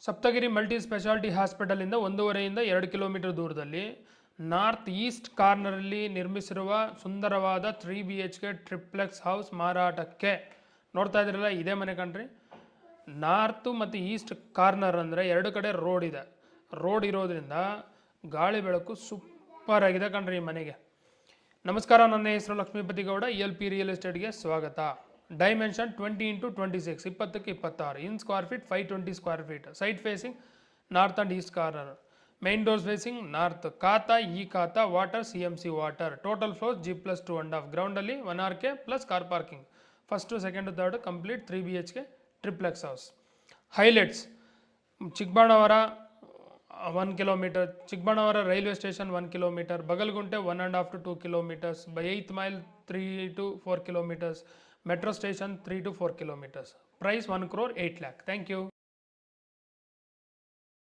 Saptagiri multi speciality ಹಾಸ್ಪಿಟಲಿಂದ 1.5 2 kilometre ದೂರದಲ್ಲಿ north East ಕಾರ್ನರಲ್ಲಿ ನಿರ್ಮಿಸಿರುವ ಸುಂದರವಾದ 3 BHK ಟ್ರಿಪ್ಲೆಕ್ಸ್ ಹೌಸ್ ಮಾರಾಟಕ್ಕೆ. ನೋಡ್ತಾ ಇದ್ರಲ್ಲ, ಇದೇ ಮನೆ ಕಣ್ರಿ. ನಾರ್ತು ಮತ್ತು ಈಸ್ಟ್ ಕಾರ್ನರ್ ಅಂದರೆ ಎರಡು ಕಡೆ ರೋಡ್ ಇದೆ. ರೋಡ್ ಇರೋದ್ರಿಂದ ಗಾಳಿ ಬೆಳಕು ಸೂಪರ್ ಆಗಿದೆ ಕಣ್ರಿ ಈ ಮನೆಗೆ. ನಮಸ್ಕಾರ, ನನ್ನ ಹೆಸರು ಲಕ್ಷ್ಮೀಪತಿ ಗೌಡ. ELP ರಿಯಲ್ ಎಸ್ಟೇಟ್ಗೆ ಸ್ವಾಗತ. Dimension 20x26, 20x26. In square feet 520 square feet. Side facing north and East corner. Main doors facing north. ಖಾತಾ ಈ ಖಾತಾ, water CMC water. Total floors G+2.5. ಗ್ರೌಂಡಲ್ಲಿ 1 RK plus car parking. First second third complete 3 BHK triplex house. Highlights: Chikkabanavara 1 kilometre, Chikkabanavara railway station 1 kilometre, Bagalagunte 1.5 to 2 kilometers, by 8th mile 3 to 4 kilometers, metro station 3 to 4 kilometers. Price 1 crore 8 lakh. Thank you.